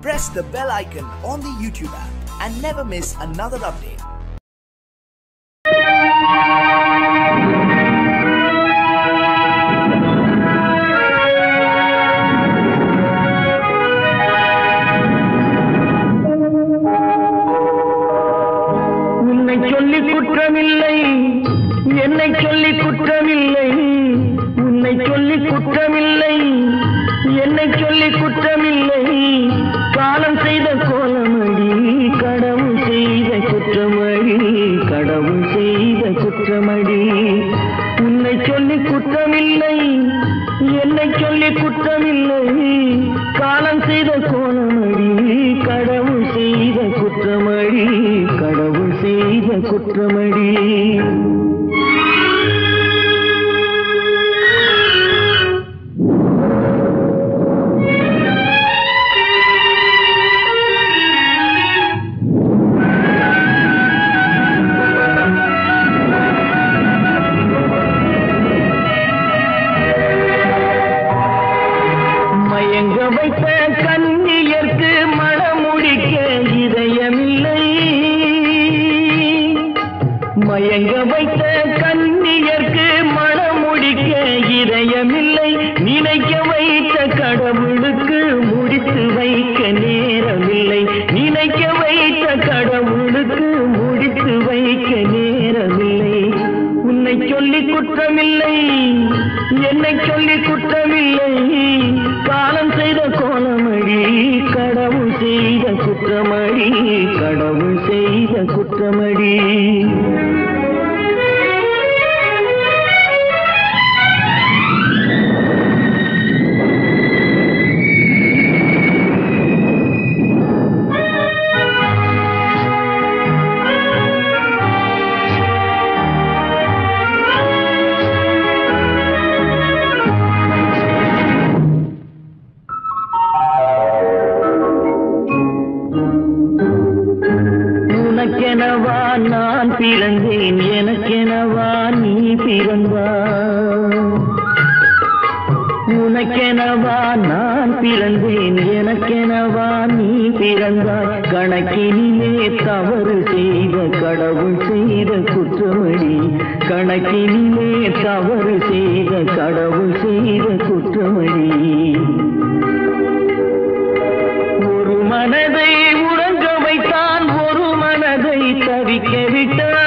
Press the bell icon on the YouTube app and never miss another update. உன்னை சொல்லி குற்றமில்லை, என்னை சொல்லி குற்றமில்லை, உன்னை சொல்லி குற்றமில்லை, என்னை சொல்லி குற்றமில்லை, காலம் செய்த கோலமடி, கடவுள் செய்த குற்றமடி, கடவுள் செய்த குற்றமடி. உன்னை சொல்லி குற்றமில்லை, என்னை சொல்லி குற்றமில்லை, காலம் செய்த கோலமடி, கடவுள் செய்த குற்றமடி, கடவுள் செய்த குற்றமடி. மயங்க வைத்த கண்ணியர்க்கு மணமுடிக்க இதயமில்லை, மயங்க வைத்த கண்ணியர்க்கு மணமுடிக்க இதயமில்லை, நினைக்க வைத்த கடவுளுக்கு முடித்து வைக்க நேரமில்லை, நினைக்க வைத்த கடவுளுக்கு முடித்து வைக்க நேரமில்லை. உன்னை சொல்லி குற்றமில்லை, என்னை சொல்லி குற்றமில்லை, காலம் செய்த கோலமடி, கடவுள் செய்த குற்றமடி, கடவுள் செய்த குற்றமடி. உனக்கெனவா நான் பிறந்தேன், எனக்கெனவா நீ பிறந்தாய், உனக்கெனவா நான் பிறந்தேன், எனக்கெனவா நீ பிறந்தாய், கணக்கினிலே தவறு செய்த கடவுள் செய்த குற்றமடி, கணக்கினிலே தவறு செய்த கடவுள் செய்த குற்றமடி. ஒரு மனதை உறங்க வைத்தான், ஒரு மனதை தவிக்க விட்டான்,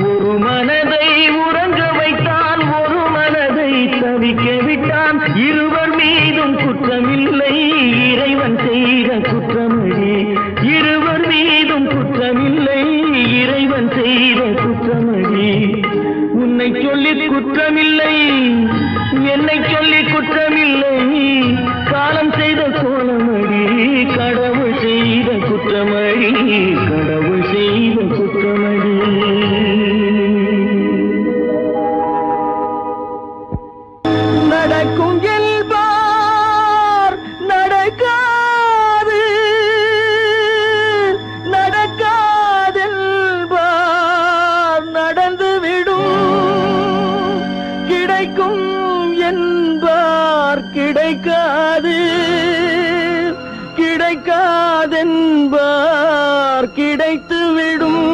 ஒரு மனதை உறங்க வைத்தான், ஒரு மனதை தவிக்க விட்டான். இருவர் மீதும் குற்றமில்லை, இறைவன் செய்த குற்றமடி, இருவர் மீதும் குற்றமில்லை, இறைவன் செய்த குற்றமடி. உன்னை சொல்லி குற்றமில்லை, என்னை சொல்லி குற்றமில்லை, காலம் செய்த கோலமடி, கடவுள் செய்த குற்றமடி, கடவுள் செய்த குற்றமடி. நடக்கும் என்பார் நடக்காது, நடக்காதென்பார் நடந்துவிடும், கிடைக்கும் என்பார் கிடைக்காது, கிடைக்காதென்பார் கிடைத்துவிடும்.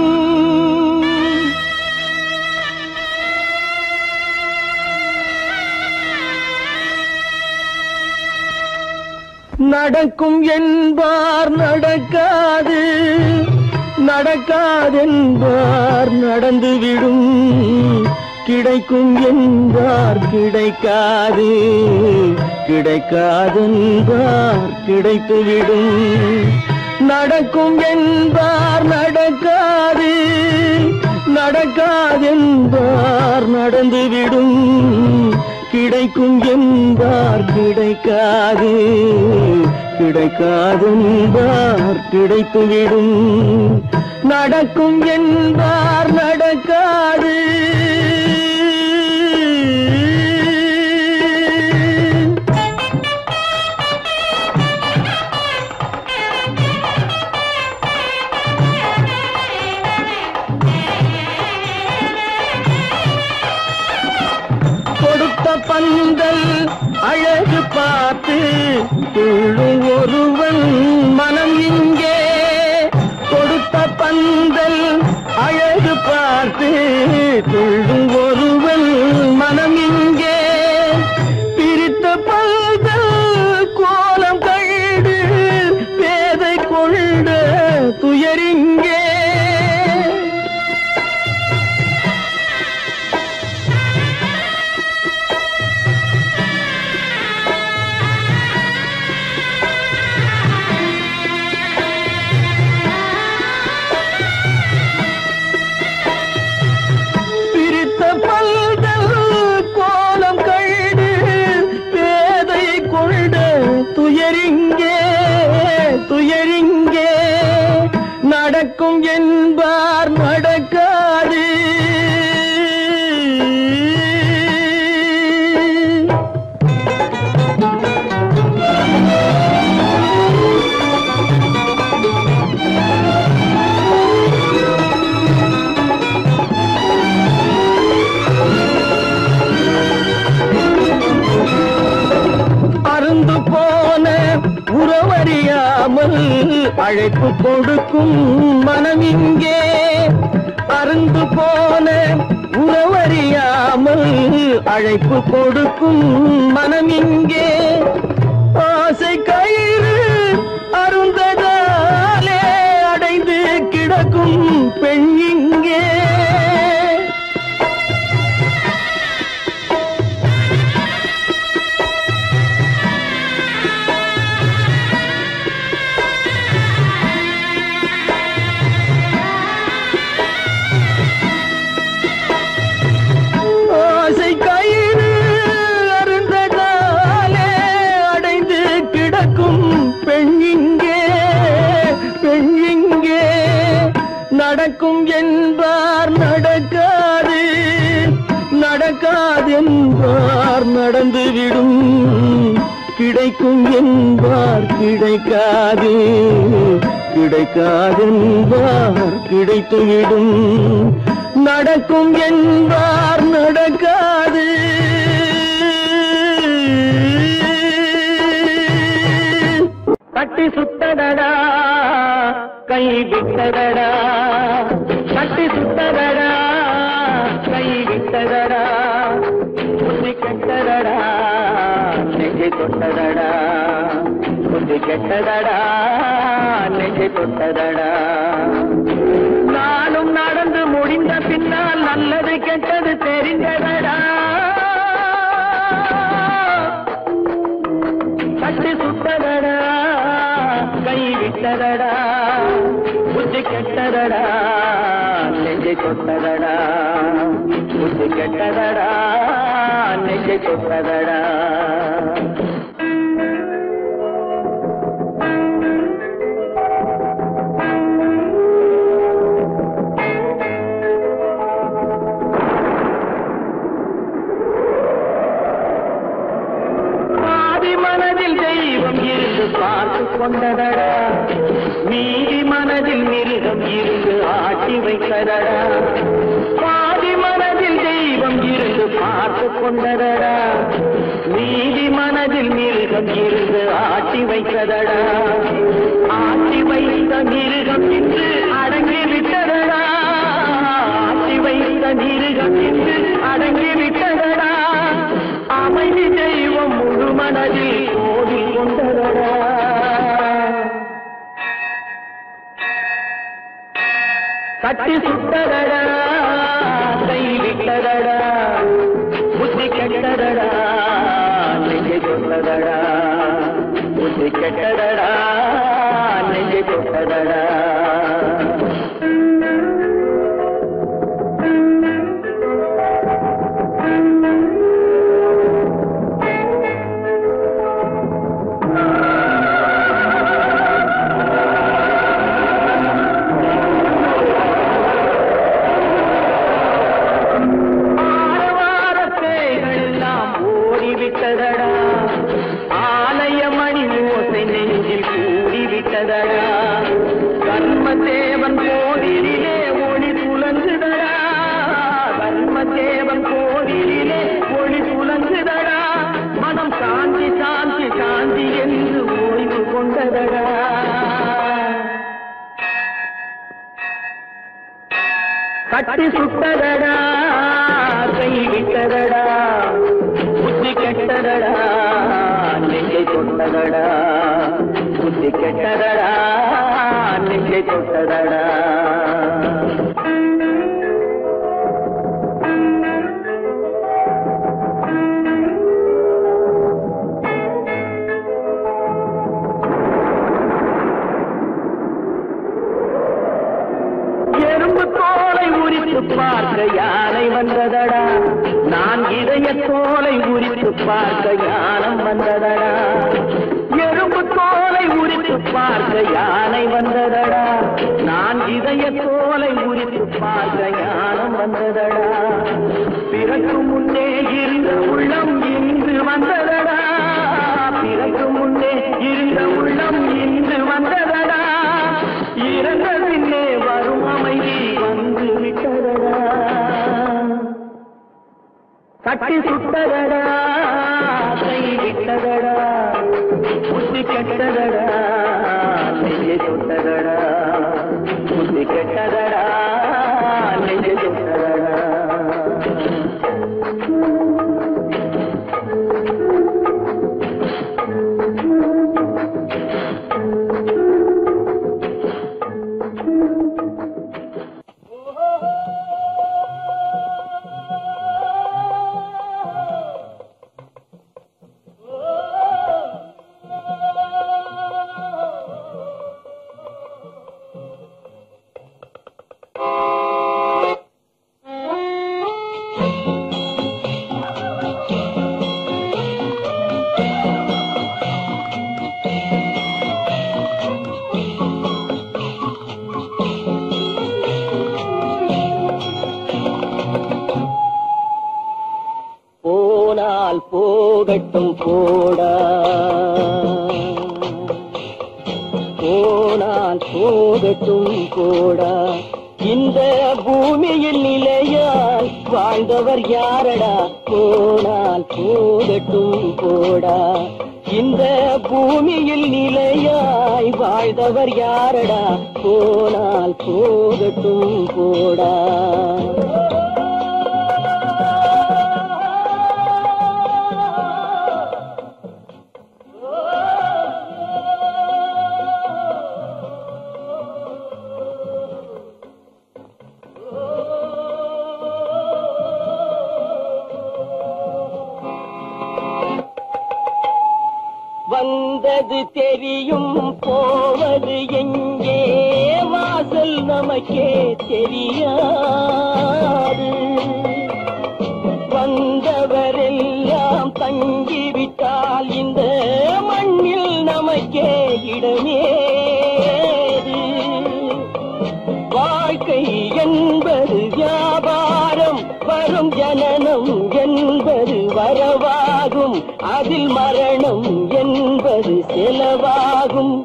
நடக்கும் என்பார் நடக்காது, நடக்காதென்பார் நடந்துவிடும், கிடைக்கும் என்பார் கிடைக்காது, கிடைக்காதென்பார் கிடைத்துவிடும். நடக்கும் என்பார் நடக்காது, நடக்காதென்பார் நடந்துவிடும், கிடைக்கும் என்பார் கிடைக்காது, கிடைக்காதென்பார் கிடைத்துவிடும். நடக்கும் என்பார் நடக்காது. பந்தல் அழகு பார்த்து துள்ளும் ஒருவன் மனம் இங்கே கொடுத்த பந்தல் அழகு பார்த்து துள்ளும் ஒருவன் மனம் இங்கே பிரித்த பந்தல் கோலம் கண்டு பேதை கொண்ட துயரிங்கே துயரிங்கே நடக்கும் என்பார் நடக்காது அருந்து போன உறவறியாமல் அழைப்பு கொடுக்கும் மனம் இங்கே அருந்து போன உறவறியாமல் அழைப்பு கொடுக்கும் மனம் இங்கே ஆசை கயிறு அருந்ததாலே அடைந்து கிடக்கும் பெண் இங்கே நடக்கும் என்பார் நடக்காது நடக்காது என்பார் நடந்துவிடும் கிடைக்கும் என்பார் கிடைக்காது கிடைக்காது என்பார் கிடைத்துவிடும் நடக்கும் என்பார் நடக்காது கட்டி சுத்தடடா கை விட்டதடா கட்டி சுத்ததடா கை விட்டதடா புத்தி கெட்டதடா நெஞ்சை தொட்டதடா புத்தி கெட்டதடா நெஞ்சை தொட்டதடா நானும் நடந்து முடிந்த பின்னால் நல்லது கெட்டது தெரிந்ததடா கட்டி சுத்ததடா கை விட்டதடா புத்தி கெட்டதடா நெஞ்சை தொட்டதடா புத்தி கெட்டதடா நெஞ்சை தொட்டதடா மனதில் தெய்வம் இருந்து பார்த்து கொண்டதடா மீதி மனதில் மிருகம் இருந்து ஆட்டி வைத்ததடா பாதி மனதில் தெய்வம் இருந்து பார்த்து கொண்டதடா மீதி மனதில் மிருகம் இருந்து ஆட்டி வைத்ததடா ஆட்டி வைத்த மிருகம் இன்று அடங்கி விட்டதடா ஆட்டி வைத்த மிருகம் இன்று அடங்கி விட்டதடா அமைதி தெய்வம் முழு மனதில் கோடி கொண்டதடா கட்டி சுட்டதடா கை விட்டதடா புத்தி கெட்டதடா நெஞ்சை தொட்டதடா புத்தி கெட்டதடா நெஞ்சை தொட்டதடா ஆலய மணி ஓசை நெஞ்சில் விட்டதடா கட்டி சுட்டதடா கை விட்டதடா புத்தி கெட்டதடா நெஞ்சை தொட்டதடா புத்தி கெட்டதடா நெஞ்சை தொட்டதடா பார்க்க யானை வந்ததடா நான் இதய தோலை உரித்து பார்க்க யானம் வந்ததடா எறும்பு தோலை உரித்து பார்க்க யானை வந்ததடா நான் இதய தோலை உரித்து பார்க்க யானம் வந்ததடா பிறகு முன்னே இருந்த உள்ளம் இன்று வந்ததடா பிறகு முன்னே இருந்த உள்ளம் இன்று வந்ததடா இறந்த பின்னே வரும் அமைதி வந்து விட்டதடா கட்டி சுட்டதடா கை விட்டதடா புத்தி கெட்டதடா நெஞ்சை சுட்டதடா புத்தி கெட்டதடா நெஞ்சை சுட்டதடா போகட்டும் போடா போனால் போகட்டும் போடா இந்த பூமியில் நிலையால் வாழ்ந்தவர் யாரடா போனால் போகட்டும் போடா இந்த பூமியில் நிலையாய் வாழ்ந்தவர் யாரடா போனால் போகட்டும் போடா வந்தது தெரியும் போவது எங்கே வாசல் நமக்கே தெரியாது வந்தவரெல்லாம் தங்கிவிட்டால் இந்த மண்ணில் நமக்கே இடமேது வாழ்க்கை என்பது வியாபாரம் வரும் ஜனனம் என்பது வரவாகும் அதில் மரணம் என்பது செலவாகும்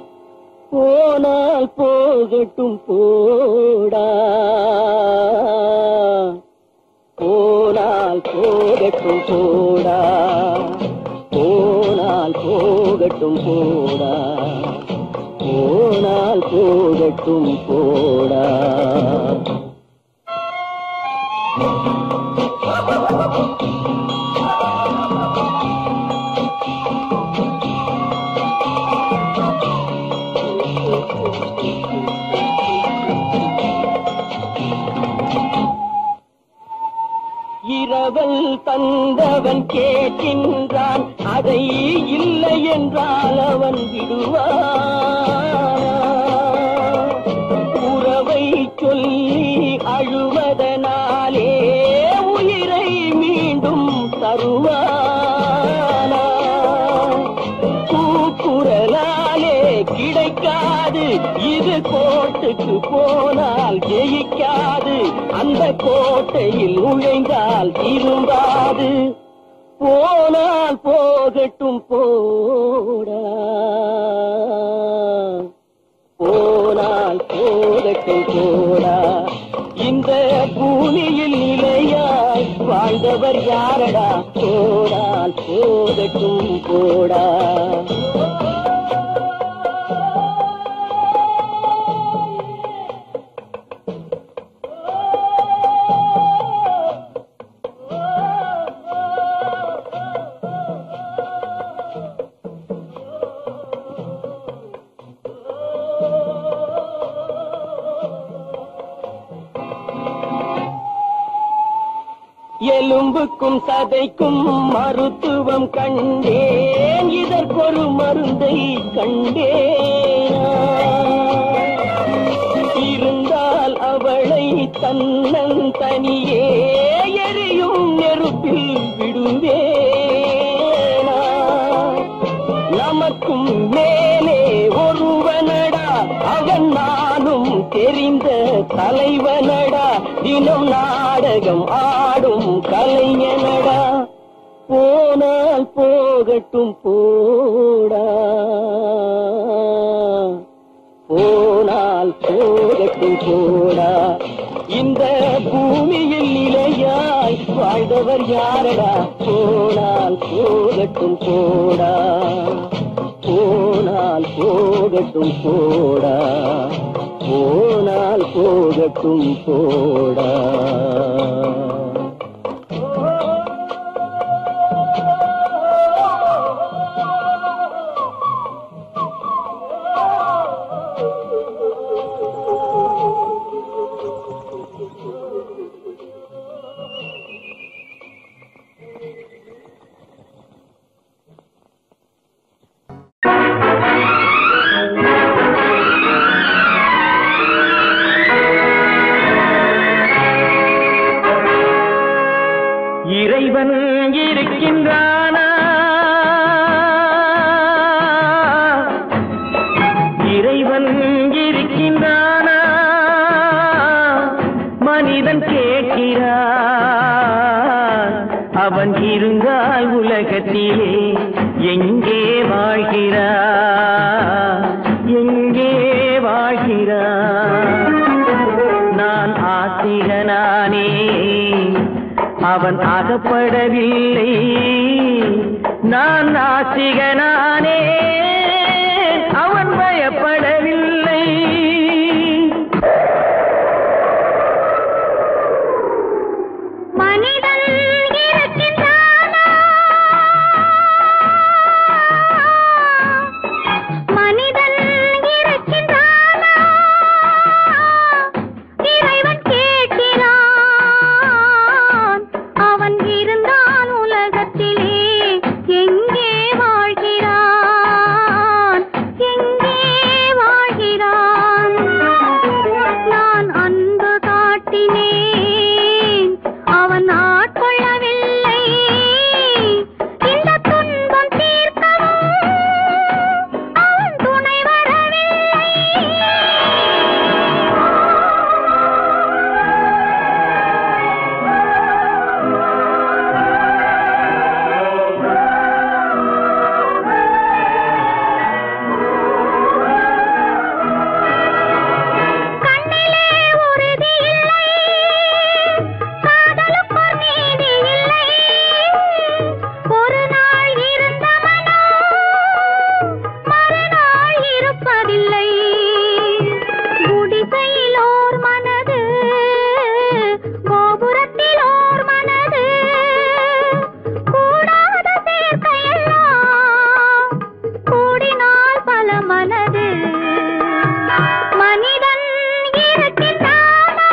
போனால் போகட்டும் போடா போனால் போகட்டும் போடா போனால் போகட்டும் போடா போனால் போகட்டும் போடா இரவல் தந்தவன் கேட்கின்றான் அதை இல்லை என்றால் அவன் விடுவான் உறவை சொல்லி அழுவதனாலே உயிரை மீண்டும் தருவானா கூக்குரலாலே கிடைக்காது இது கோட்டுக்கு போனால் ஜெயிக்காது அந்த கோட்டையில் நுழைந்தால் திரும்பாது போனால் போகட்டும் போடா போனால் போகட்டும் போடா இந்த பூமியில் நிலையாய் வாழ்ந்தவர் யாரடா போனால் போகட்டும் போடா எலும்புக்கும் சதைக்கும் மருத்துவம் கண்டேன், இதற்கொரு மருந்தை கண்டேன். இருந்தால் அவளை தன்னன் தனியே எரியும் நெருப்பில் விடுவேனா. நமக்கும் மேலே ஒருவனடா, அவன் நானும் தெரிந்த தலைவனடா, தினம் நாடகம் ஆடும் கலைஞனடா. போனால் போகட்டும் போடா, போனால் போகட்டும் போடா. இந்த பூமியில் நிலையாய் வாழ்ந்தவர் யாரடா. போனால் போகட்டும் போடா, போனால் போகட்டும் போடா, போனால் போகட்டும் போடா. இறைவன் இருக்கின்றானா, இறைவன் இருக்கின்றானா, மனிதன் கேட்கிறான். அவன் இருந்தால் உலகத்திலே எங்கே வாழ்கிறான், எங்கே வாழ்கிறான். நான் ஆத்திகனானே, அவன் அகப்படவில்லை. நான் நாத்திகனானே, அவன் பயப்படவில்லை. மனிதன் இருக்கின்றானா, மனிதன் இருக்கின்றானா, இறைவன் கேட்கிறான். அவன் இருந்தான் உலகத்திலே எங்கே வாழ்கிறான், எங்கே வாழ்கிறான். நான் அன்பு காட்டினேன், அவன் ஆட்கொள்ளவில்லை. இந்த துன்பம் தீர்க்கவும் அவன் துணை வரவில்லை. கண்ணிலே உறுதி இல்லை, காதலுக்கோர் நீதி இல்லை. ஒரு நாள் இருந்த மனம் மறுநாள் இருப்பதில்லை. குடிசையிலோர் மனது, கோபுரத்திலோர் மனது, கூடாத சேர்க்கையெல்லாம் கூடினால் பல மனது. மனிதன் இருக்கின்றானா,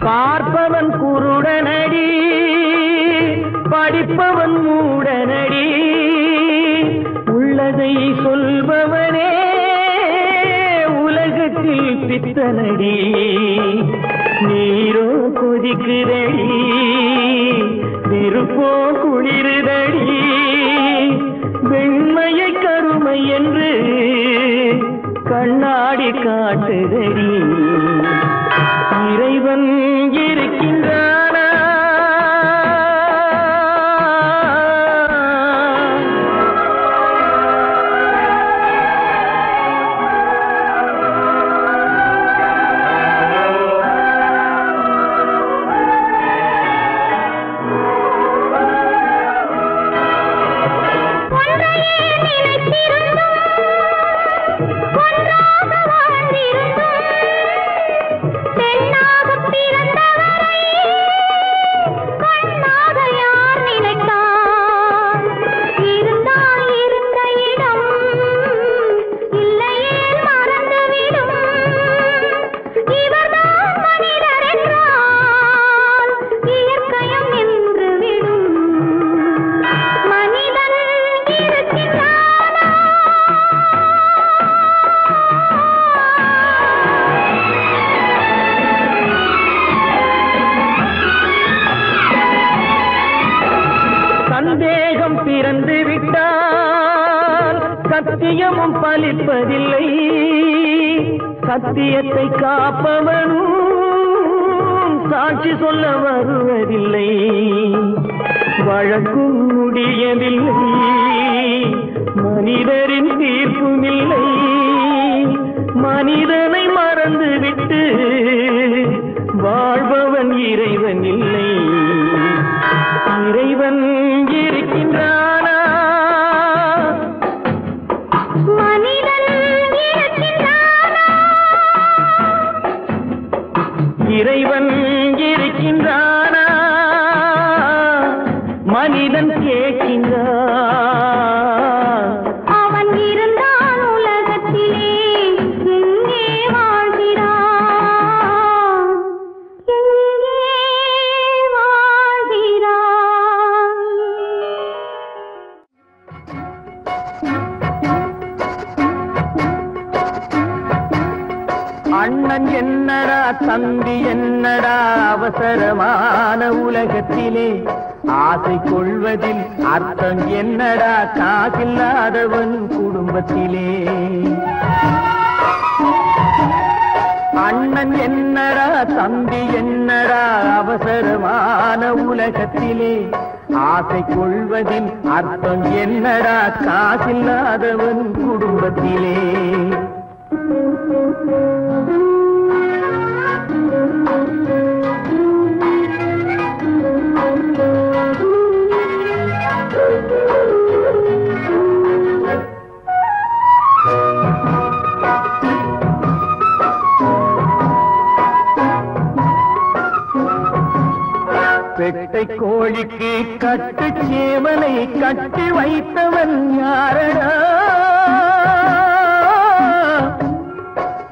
பார்ப்பவன் குருடனடி, படிப்பவன் மூடனடி. உள்ளதை சொல்பவனே உலகத்தில் பித்தனடி. நீரோ கொதிக்குதடி, நெருப்போ குளிருதடி. வெண்மையை கருமை என்று கண்ணாடி காட்டுதடி. இறைவன் இருக்கின்றானா, ஒன்றையே நினைத்திருந்தும் ஒன்றாக வாழ்ந்திருந்தும் பெண்ணாகப் பிறந்த சத்தியமும் பலிப்பதில்லை, சத்தியத்தை காப்பவனும் சாட்சி சொல்ல வருவதில்லை. வழக்கும் முடியவில்லை, மனிதரின் தீர்ப்பும் இல்லை. மனிதனை மறந்துவிட்டு வாழ்பவன் இறைவன் இல்லை. இறைவன் இருக்கின்றானா? மனிதன் இருக்கின்றானா? இறைவன் இருக்கின்றானா? மனிதன் கேட்கின்றான். அவன் இருந்தான் உலகத்திலே, எங்கே வாழ்கிறான்? எங்கே வாழ்கிறான்? அண்ணன் என்னடா தம்பி என்னடா அவசரமான உலகத்திலே, ஆசை கொள்வதில் அர்த்தம் என்னடா காசில்லாதவன் குடும்பத்திலே. அண்ணன் என்னடா தம்பி என்னடா அவசரமான உலகத்திலே, ஆசை கொள்வதில் அர்த்தம் என்னடா காசில்லாதவன் குடும்பத்திலே. பெட்டை கோழிக்கு கட்டு சேவலை கட்டி வைத்தவன் யாரடா?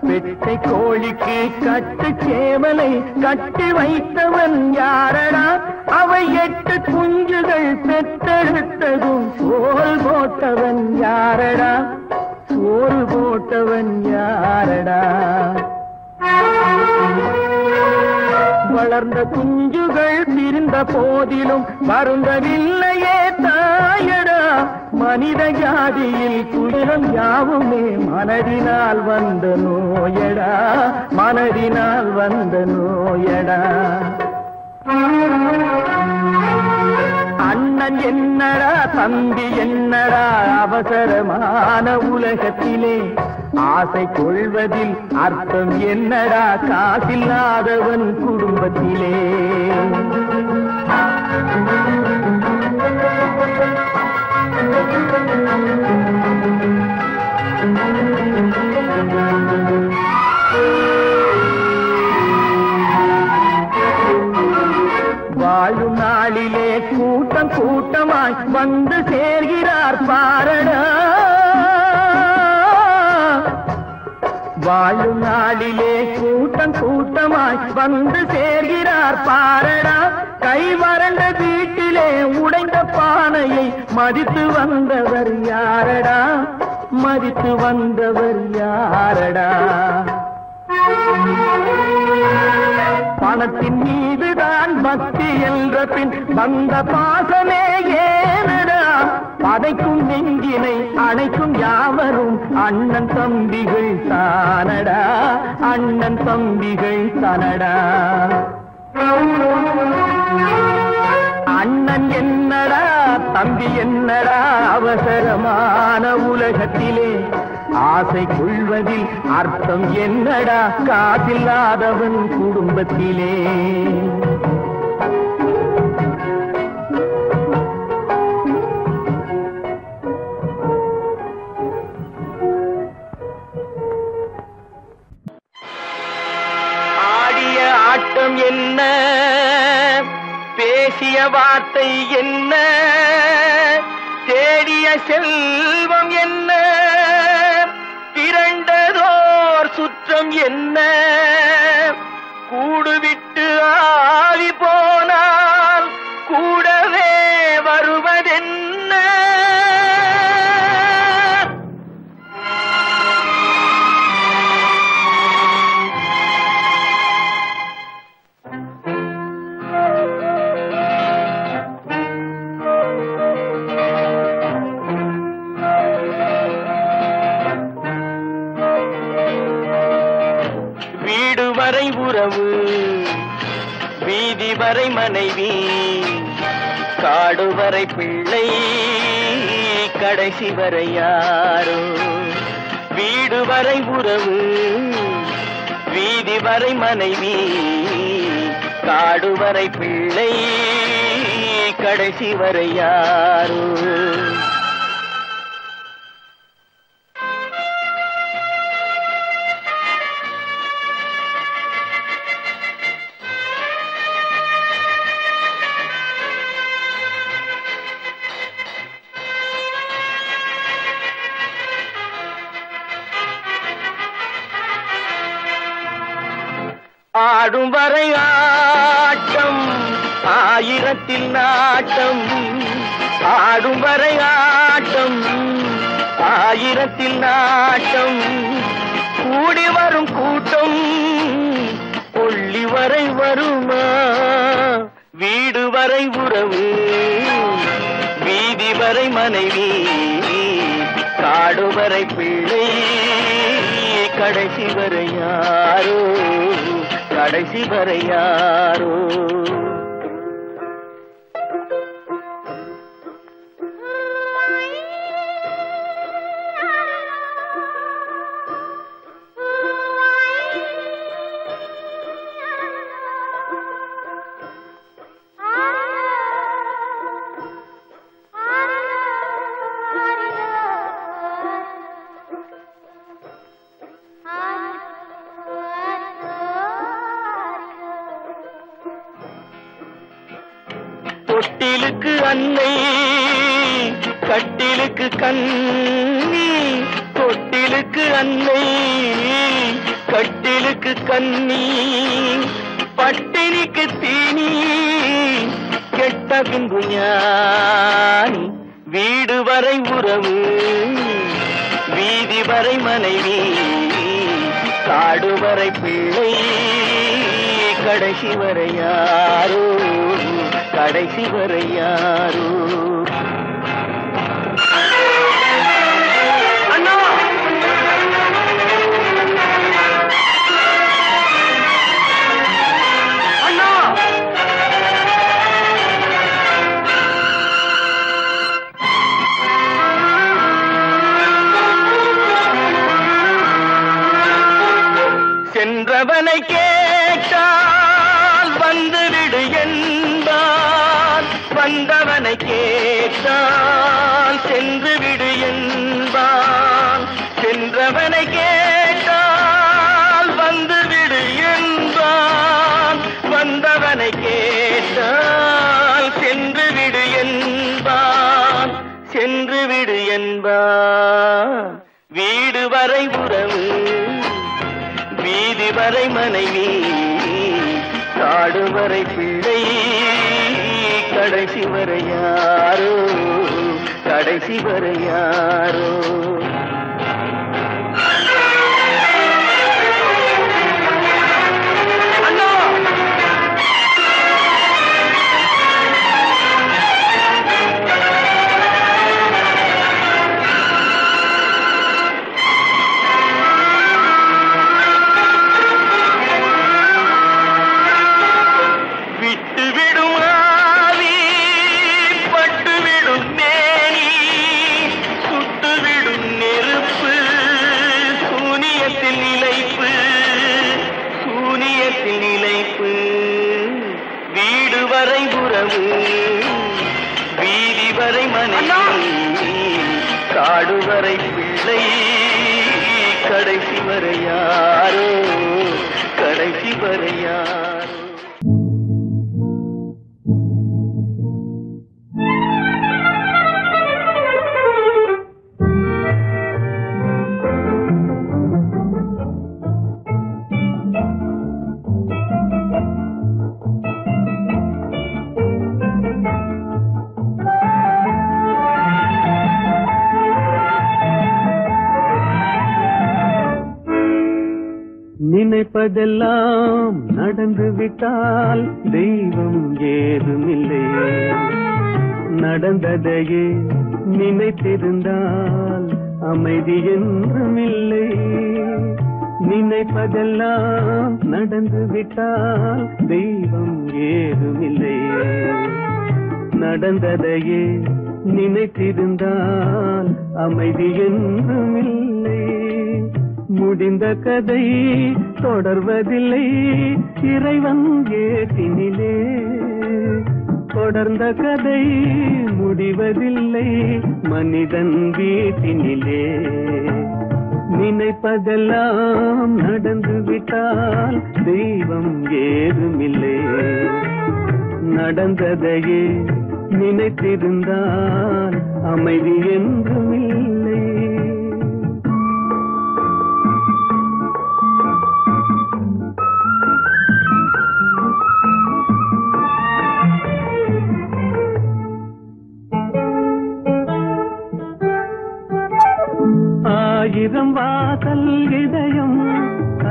பெட்டை கோழிக்கு கட்டு சேவலை கட்டி வைத்தவன் யாரடா? அவை 8 குஞ்சுகள் பெற்றெடுத்ததும் சோறு போட்டவன் யாரடா? சோறு போட்டவன் யாரடா? வளர்ந்த குஞ்சுகள் பிரிந்த போதிலும் வருந்தவில்லையே தாயடா. மனித ஜாதியில் துயரம் யாவுமே மனதினால் வந்த நோயடா, மனதினால் வந்த நோயடா. அண்ணன் என்னடா தம்பி என்னடா அவசரமான உலகத்திலே, ஆசை கொள்வதில் அர்த்தம் என்னடா காசில்லாதவன் குடும்பத்திலே. வாழும் நாளிலே கூட்டம் கூட்டமாய் வந்து சேர்கிறார் பாரடா. வாழும் நாளிலே கூட்டம் கூட்டமாய் வந்து சேர்கிறார் பாரடா. கை வறண்ட வீட்டிலே உடைந்த பானையை மதித்து வந்தவர் யாரடா? மதித்து வந்தவர் யாரடா? பணத்தின் மீதுதான் பக்தி என்ற பின் வந்த பாசமே ஏனடா? பதைக்கும் நெஞ்சினை அணைக்கும் யாவரும் அண்ணன் தம்பிகள் தானடா, அண்ணன் தம்பிகள் தானடா. அண்ணன் என்னடா தம்பி என்னடா அவசரமான உலகத்திலே, ஆசை கொள்வதில் அர்த்தம் என்னடா காசில்லாதவன் குடும்பத்திலே. ஆடிய ஆட்டம் என்ன, பேசிய வார்த்தை என்ன, தேடிய செல்வம் என்ன, திரண்டதோர் சுற்றம் என்ன, கூடுவிட்டு ஆவி போனால் கூடவே வருவதென்ன. வரை உறவு வீதி வரை மனைவி காடு வரை பிள்ளை கடைசி வரை யாரோ வீடு வரை உறவு வீதி வரை மனைவி காடு வரை பிள்ளை கடைசி வரை யாரோ ஆடும் வரை ஆட்டம் ஆயிரத்தில் நாட்டம் ஆடும் வரை ஆட்டம் ஆயிரத்தில் நாட்டம் கூடி வரும் கூட்டம் கொள்ளி வரை வருமா வீடு வரை உறவு வீதி வரை மனைவி காடு வரை பிள்ளை கடைசி வரை யாரோ கடைசி வரை யாரோ தொட்டிலுக்கு அன்னை கட்டிலுக்கு கண்ணி தொட்டிலுக்கு அன்னை கட்டிலுக்கு கண்ணி பட்டினிக்கு தீனி கெட்ட பின்பு ஞானி வீடு வரை உறவு வீதி வரை மனைவி காடு வரை பிள்ளை கடைசி வரை யாரோ கடைசி வரை யாரோ அண்ணா அண்ணா சென்றவனை கேட்டால் வந்துவிடு என்பான் வந்தவனை கேட்டால் சென்று விடு என்பான் சென்றவனை கேட்டால் வந்துவிடு என்பான் வந்தவனை கேட்டால் சென்று விடு என்பான் சென்று விடு என்பான் வீடு வரை உறவு வீதி வரை மனைவி காடு வரை பிள்ளை கடைசி வரை யாரோ கடைசி வரை யாரோ வீதி வரை மனைவி காடு வரை பிள்ளை கடைசி வரை யாரோ கடைசி வரை யாரோ நினைப்பதெல்லாம் நடந்து விட்டால் தெய்வம் ஏதுமில்லை நடந்ததையே நினைத்திருந்தால் அமைதி என்றுமில்லை நினைப்பதெல்லாம் நடந்து விட்டால் தெய்வம் ஏதுமில்லை. நடந்ததையே நினைத்திருந்தால் அமைதி என்றும் இல்லை. முடிந்த கதை தொடர்வதில்லை இறைவன் ஏட்டினிலே. தொடர்ந்த கதை முடிவதில்லை மனிதன் வீட்டினிலே. நினைப்பதெல்லாம் நடந்து விட்டால் தெய்வம் ஏதுமில்லை. நடந்ததையே நினைத்திருந்தால் அமைதி என்றும் இல்லை. ஆயிரம் வாசல் இதயம்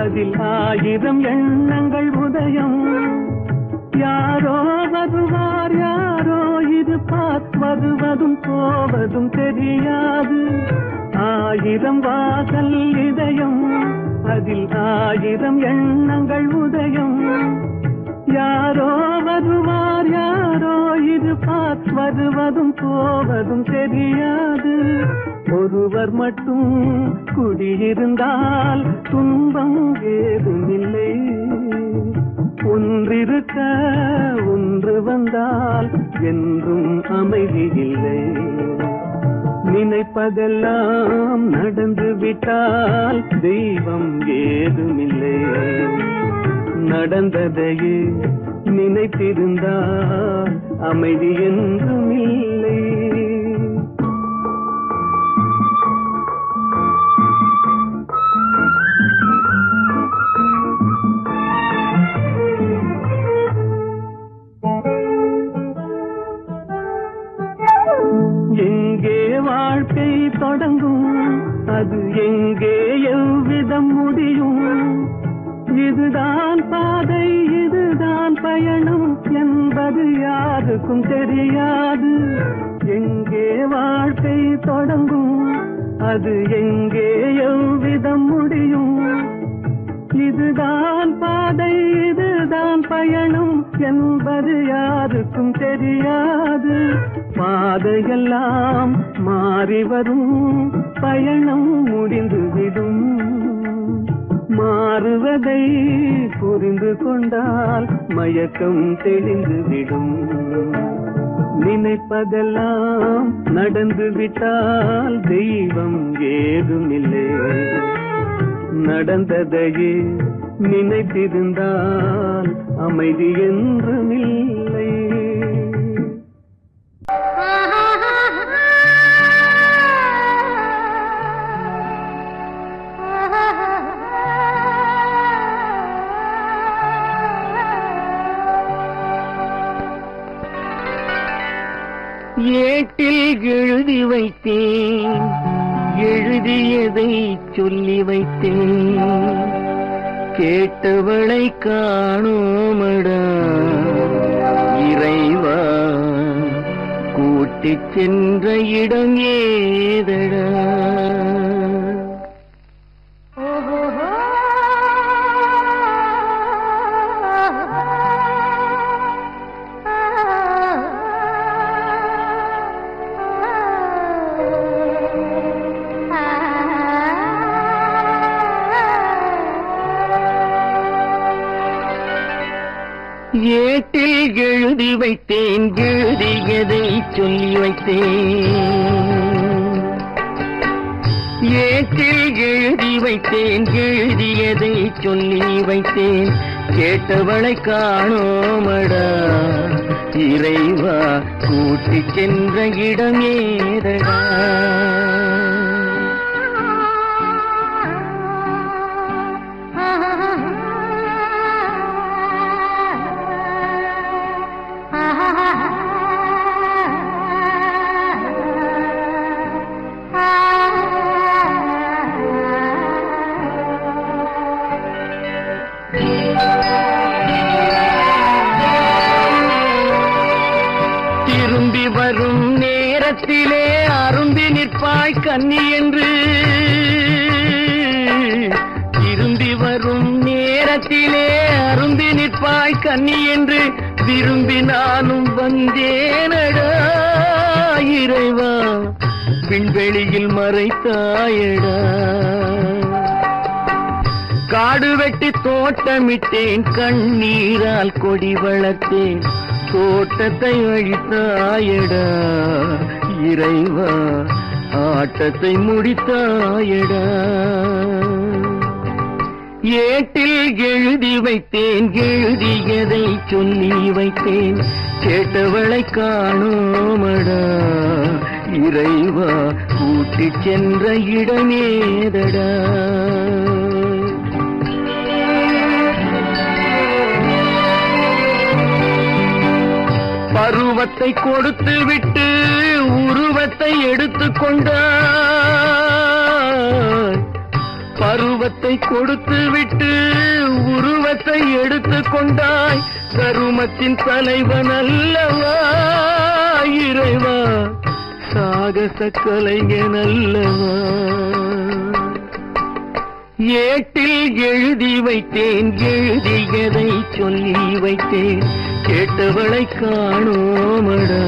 அதில் ஆயிரம் எண்ணங்கள் உதயம். யாரோ வருவார் யாரோ இருப்பார் வருவதும் போவதும் தெரியாது. ஆயிரம் வாசல் இதயம் அதில் ஆயிரம் எண்ணங்கள் உதயம். யாரோ வருவார் யாரோ இருப்பார் வருவதும் போவதும் தெரியாது. ஒருவர் மட்டும் குடியிருந்தால் துன்பம் ஏதுமில்லை. ஒன்றிருக்க ஒன்று வந்தால் என்றும் அமைதி இல்லை. நினைப்பதெல்லாம் நடந்து விட்டால் தெய்வம் ஏதுமில்லை. நடந்ததையே நினைத்திருந்தால் அமைதி என்றும் இல்லை. எங்கே வாழ்க்கை தொடங்கும் அது எங்கே எவ்விதம் முடியும். இதுதான் பாதை இதுதான் பயணம் என்பது யாருக்கும் தெரியாது. எங்கே வாழ்க்கை தொடங்கும் அது எங்கே எவ்விதம் முடியும். இதுதான் பாதை இதுதான் பயணம் என்பது யாருக்கும் தெரியாது. பாதையெல்லாம் மாறி வரும் பயணம் முடிந்துவிடும். மாறுவதை புரிந்து கொண்டால் மயக்கம் தெளிந்துவிடும். நினைப்பதெல்லாம் நடந்து விட்டால் தெய்வம் ஏதுமில்லை. நடந்ததையே நினைத்திருந்தால் அமைதி என்றும் இல்லை. ஏட்டில் எழுதி வைத்தேன் எழுதியதை சொல்லி வைத்தேன். கேட்டவளை காணோமடா இறைவா கூட்டிச் சென்ற இடம் ஏதடா. ஏட்டில் எழுதி வைத்தேன் எழுதியதை சொல்லி வைத்தேன். ஏட்டில் எழுதி வைத்தேன் எழுதியதை சொல்லி வைத்தேன். கேட்டவளை காணோமடா இறைவா கூட்டிச் சென்ற இடம் ஏதடா. திரும்பி வரும் நேரத்திலே அரும்பி நிற்பாய் கன்னி என்று. திரும்பி உள்ளத்திலே அருந்தி நிற்பாய் கன்னி என்று விரும்பி நானும் வந்தேனடா இறைவா விண்வெளியில் மறைத்தாயடா காடு வெட்டி தோட்டமிட்டேன் கண்ணீரால் கொடி வளர்த்தேன் தோட்டத்தை அழித்தாயடா இறைவா ஆட்டத்தை முடித்தாயடா ஏட்டில் எழுதி வைத்தேன் எழுதியதை சொல்லி வைத்தேன் கேட்டவளை காணோமடா இறைவா கூட்டிச் சென்ற இடமேதடா பருவத்தை கொடுத்து விட்டு உருவத்தை எடுத்துக் கொண்டாய் பருவத்தை கொடுத்து விட்டு உருவத்தை எடுத்துக் கொண்டாய் கருமத்தின் தலைவன் அல்லவா இறைவா சாகச கலைஞன் அல்லவா ஏட்டில் எழுதி வைத்தேன் எழுதியதை சொல்லி வைத்தேன் கேட்டவளை காணோமடா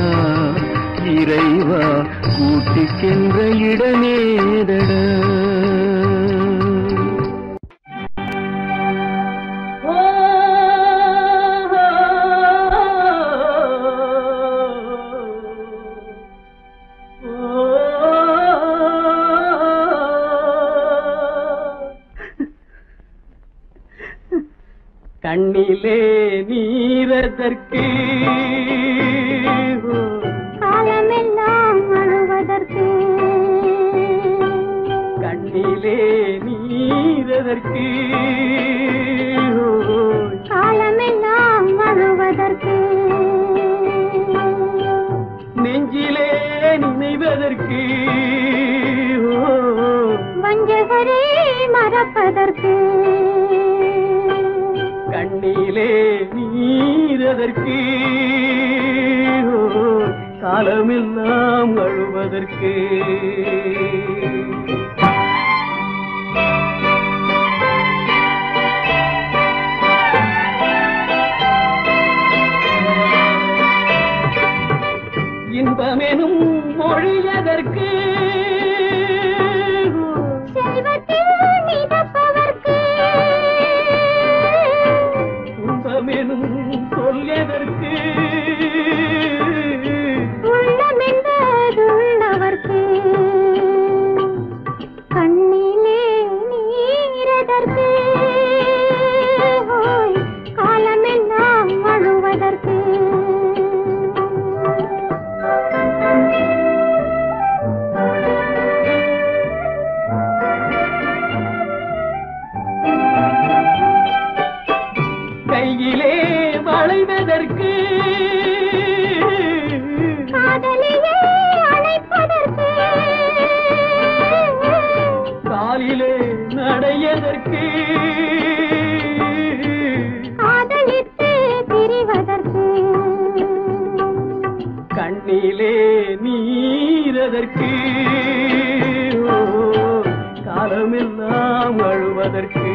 இறைவா கூட்டிச் சென்ற இடமேதடா கண்ணிலே நீரதற்கு காலமெல்லாம் அழுவதற்கு கண்ணிலே நீரதற்கு காலமெல்லாம் அழுவதற்கு நெஞ்சிலே நினைவதற்கு வஞ்சகரே மறப்பதற்கு கண்ணிலே நீரதற்கு காலமெல்லாம் அழுவதற்கு இன்பமெனும் மொழியதற்கு செல்வத்தில் மிதப்பதற்கு துன்பமெனும் சொல்லியதற்கு உள்ளமென்பதுள்ளவர்க்கு கண்ணிலே நீரதற்கு காலமெல்லாம் அழுவதற்கு கையிலே வளைவதற்கு காதலியே அழைப்பதற்கு காலிலே நடையதற்கு காதலித்து பிரிவதற்கு கண்ணிலே நீரதற்கு காலமெல்லாம் அழுவதற்கு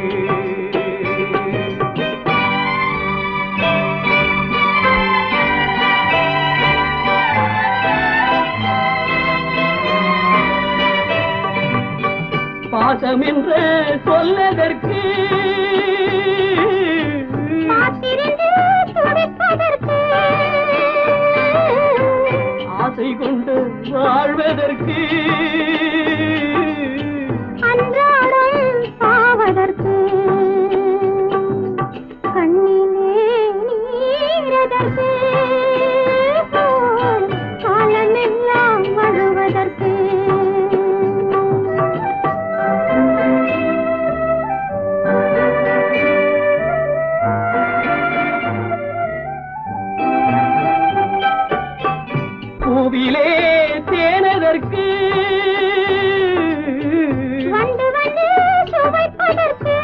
பாசம் என்று சொல்லதற்கு காத்திருந்து துடிப்பதற்கு ஆசை கொண்டு வாழ்வதற்கு அன்றாடம் சாவதற்கு கண்ணிலே நீரதற்கு காலமெல்லாம் அழுவதற்கு பூவிலே தேனதற்கு வந்து வந்து சுவைப்பதற்கு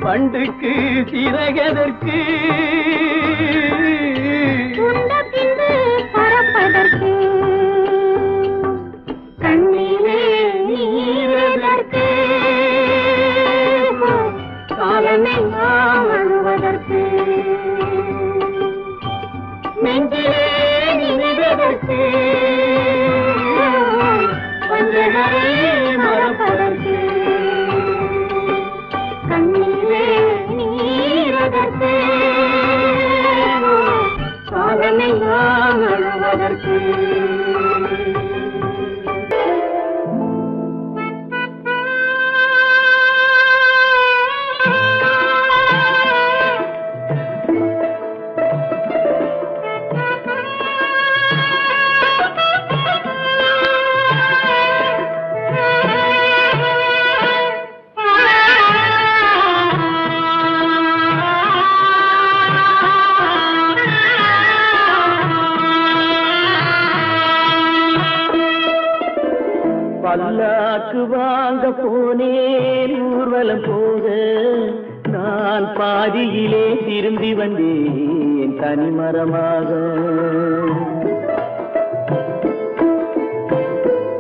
பண்டுக்கு சிறகதற்கு உண்ட பின்பு பறப்பதற்கு கண்ணிலே நீரதற்கு காலமெல்லாம் அழுவதற்கு நெஞ்சிலே நினைவதற்கு வஞ்சகரை மறப்பதற்கு கண்ணீரே நீரதற்கு காலமெல்லாம் அழுவதற்கு பல்லாக்கு வாங்க போனேன் ஊர்வலம் போக நான் பாதியிலே திரும்பி வந்தேன் தனிமரமாக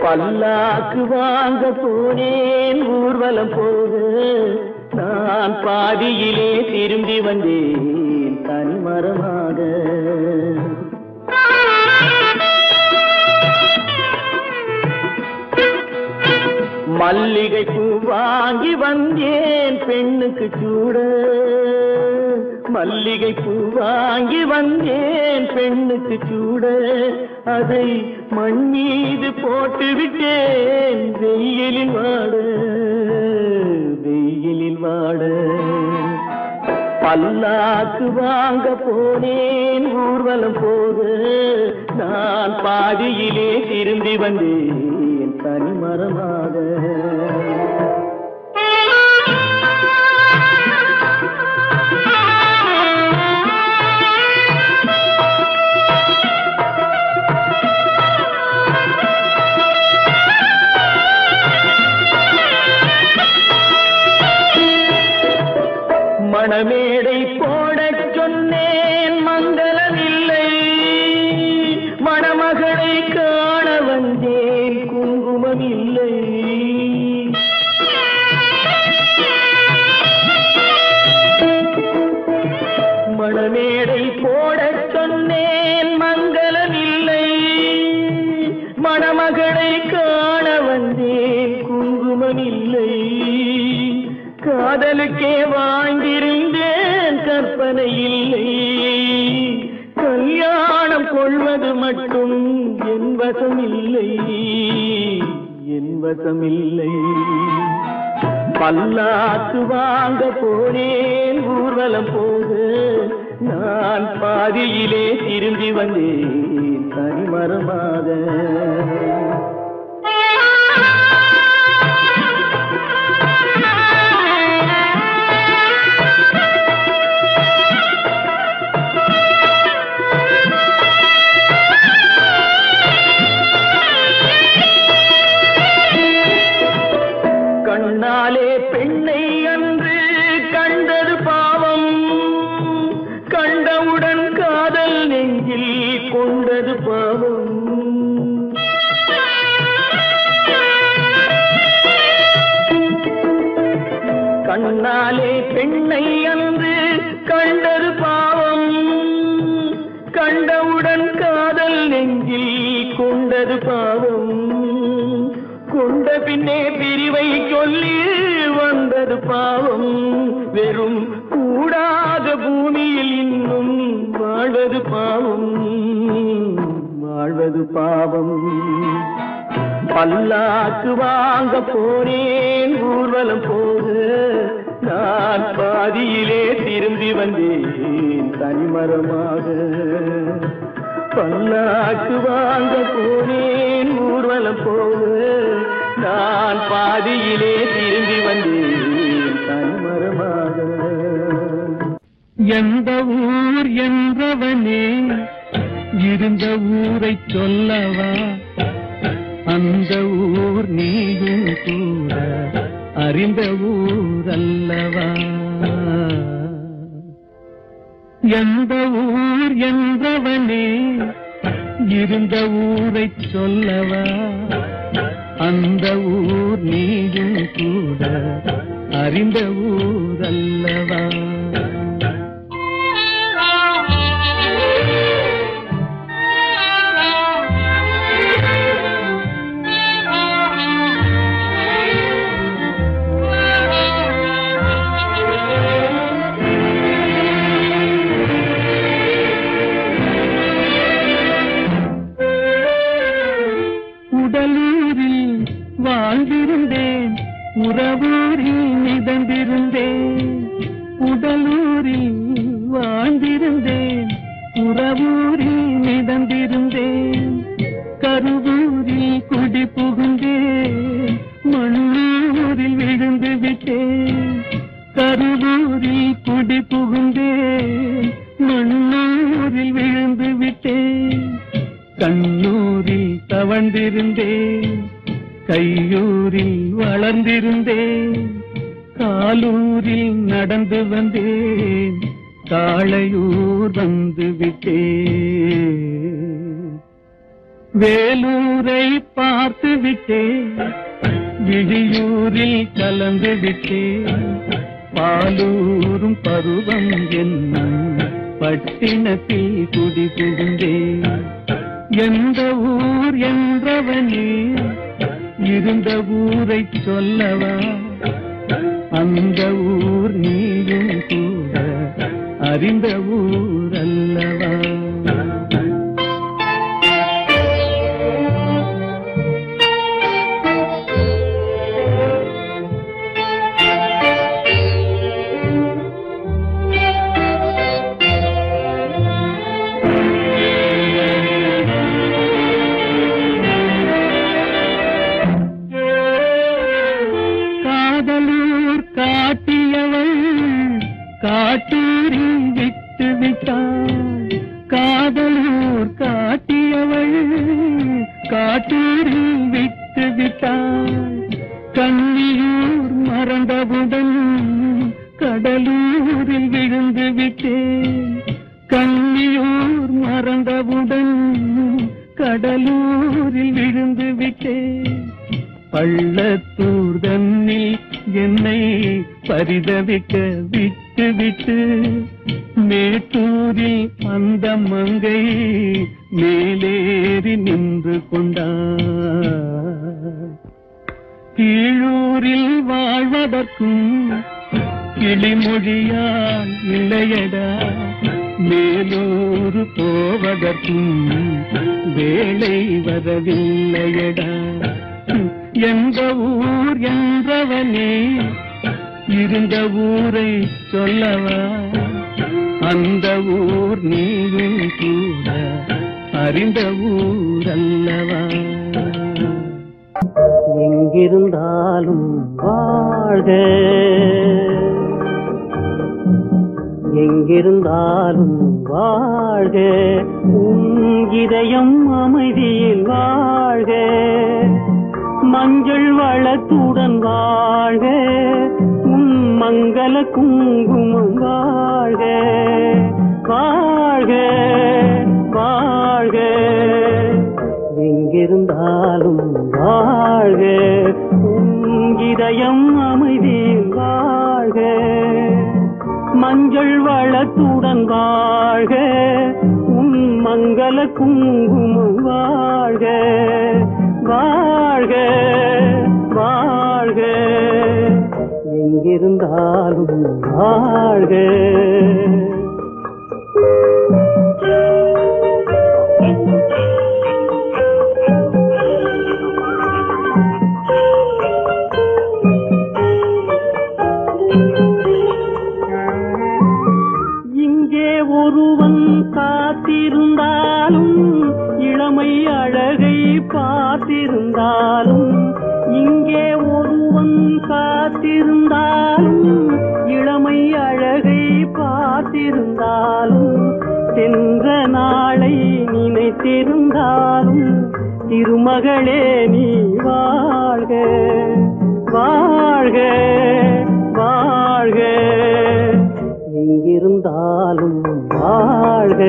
பல்லாக்கு வாங்க போனேன் ஊர்வலம் போக நான் பாதியிலே திரும்பி வந்தேன் தனிமரமாக மல்லிகை பூ வாங்கி வந்தேன் பெண்ணுக்கு சூட மல்லிகை பூ வாங்கி வந்தேன் பெண்ணுக்கு சூட அதை மண் மீது போட்டு விட்டேன் வெயிலில் வாட பல்லாக்கு வாங்க போனேன் ஊர்வலம் போக நான் பாதியிலே திரும்பி வந்தேன் தனிமரமாக மணமேடை போடச் சொன்னேன் மங்களமில்லை மணமகளை காண வந்தேன் குங்குமமில்லை மணமேடை போடச் சொன்னேன் மங்களமில்லை மணமகளை காண வந்தேன் குங்குமமில்லை காதலுக்கே வாழ்ந்திருந்தேன் கற்பனை இல்லை கல்யாணம் கொள்வது மட்டும் என் வசமில்லை பல்லாக்கு வாங்க போனேன் ஊர்வலம் போக நான் பாதியிலே திரும்பி வந்தேன் தனிமரமாக கண்ணாலே பெண்ணை அன்று கண்டது பாவம் கண்டவுடன் காதல் நெஞ்சில் கொண்டது பாவம் கண்ணாலே பெண்ணை அன்று கண்டது பாவம் கண்டவுடன் காதல் நெஞ்சில் கொண்டது பாவம் கொண்ட பின்னே பிரிவை சொல்லி வந்தது பாவம் வெறும் கூடாத பூமியில் இன்னும் வாழ்வது பாவம் பல்லாக்கு வாங்க போனேன் ஊர்வலம் போக நான் பாதியிலே திரும்பி வந்தேன் தனிமரமாக பல்லாக்கு வாங்க போனேன் ஊர்வலம் போக நான் பாதியிலே திரும்பி வந்தேன் தனிமரமாக எந்த ஊர் என்றவனே இருந்த ஊரை சொல்லவா அந்த ஊர் நீயும் கூட அறிந்த ஊர் அல்லவா எந்த ஊர் என்றவனே இருந்த ஊரை சொல்லவா அந்த ஊர் நீயும் கூட அறிந்த ஊரல்லவா. உடலூரில் வாழ்ந்திருந்தேன், உறவூரில் மிதந்திருந்தேன். உடலூரில் வாழ்ந்திருந்தேன், உறவூரில் மிதந்திருந்தேன். கருவூரில் குடி புகுந்தேன், மண்ணூரில் விழுந்து விட்டேன். கருவூரில் குடி புகுந்தேன், மண்ணூரில் விழுந்து விட்டேன். கண்ணூரில் தவழ்ந்திருந்தேன், கையூரில் வளர்ந்திருந்தேன். காலூரில் நடந்து வந்தேன், காளையூர் வந்து விட்டேன். வேலூரை பார்த்து விட்டேன், விழியூரில் கலந்து விட்டேன். பாலூரும் பருவம் என்னும் பட்டினத்தில் குடி புகுந்தேன். எந்த ஊர் என்றவனே இருந்த ஊரை சொல்லவா, அந்த ஊர் நீயும் கூட அறிந்த ஊர் அல்லவா. காட்டூரில் விட்டு விட்டாள், காதலூர் காட்டியவள் காட்டூரில் விட்டு விட்டாள். கண்ணியூர் மறந்தவுடன் கடலூரில் விழுந்து விட்டேன். கண்ணியூர் மறந்தவுடன் கடலூரில் விழுந்து விட்டேன். பள்ளத்தூர் தன்னில் என்னை பரிதவிக்க விட்டு விட்டு மேட்டூரில் அந்த மங்கை மேலேறி நின்று கொண்டார். கீழூரில் வாழ்வதற்கும் கிளிமொழியால் இல்லையடா, மேலூர் போவதற்கும் வேளை வரவில்லையடா. எந்த ஊர் என்றவனே இருந்த ஊரை சொல்லவா, அந்த ஊர் நீயும் கூட அறிந்த ஊர் அல்லவா. எங்கிருந்தாலும் வாழ்க, எங்கிருந்தாலும் வாழ்க, உன் இதயம் அமைதியில் வாழ்க. மஞ்சள் வளத்துடன் வாழ்க, உன் மங்கள குங்குமம் வாழ்க. வாழ்க வாழ்க, எங்கிருந்தாலும் வாழ்க, உன் இதயம் அமைதியில் வாழ்க. மஞ்சள் வளத்துடன் வாழ்க, உன் மங்கள குங்குமம் வாழ்க. வாழ்க வாழ்க, எங்கிருந்தாலும் வாழ்க. இங்கே ஒருவன் காத்திருந்தாலும், இளமை அழகை பார்த்திருந்தாலும், இங்கே ஒருவன் காத்திருந்தாலும், இளமை அழகை பார்த்திருந்தாலும், சென்ற நாளை நினைத்திருந்தாலும், திருமகளே நீ வாழ்க. வாழ்க வாழ்க, எங்கிருந்தாலும் வாழ்க.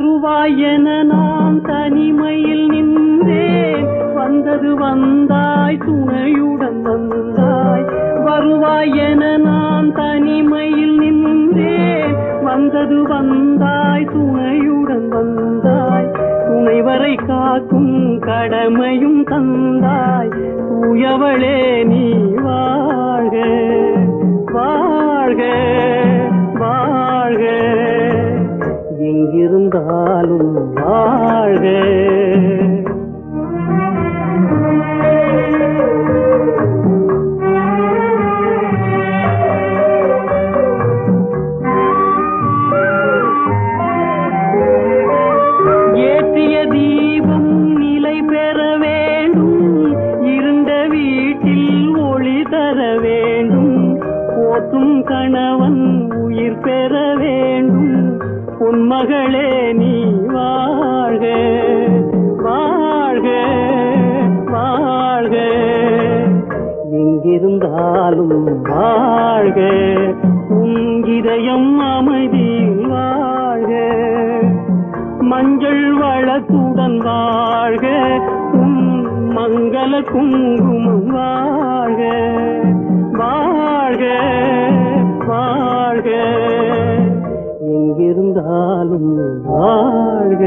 வருவாயென நான் தனிமையில் நின்றேன், வந்தது வந்தாய் துணையுடன் வந்தாய். வருவாயென நான் தனிமையில் நின்றேன், வந்தது வந்தாய் துணையுடன் வந்தாய். துணைவரை காக்கும் கடமையும் தந்தாய், தூயவளே நீ வாழ்க வாழ்க வாழ்க, எங்கிருந்தாலும் வாழ்க. ஏற்றிய தீபம் நிலை பெற வேண்டும், இருண்ட வீட்டில் ஒளி தர வேண்டும். போற்றும் கணவன் உயிர் பெற வேண்டும், பொன்மகளே நீ வாழ்க வாழ்க வாழ்க, எங்கிருந்தாலும் வாழ்க. உன் இதயம் அமைதியில் வாழ்க, மஞ்சள் வளத்துடன் வாழ்க. உன் மங்கள குங்குமம் வாழ்க வாழ்க வாழ்க, எங்கிருந்தாலும் வாழ்க.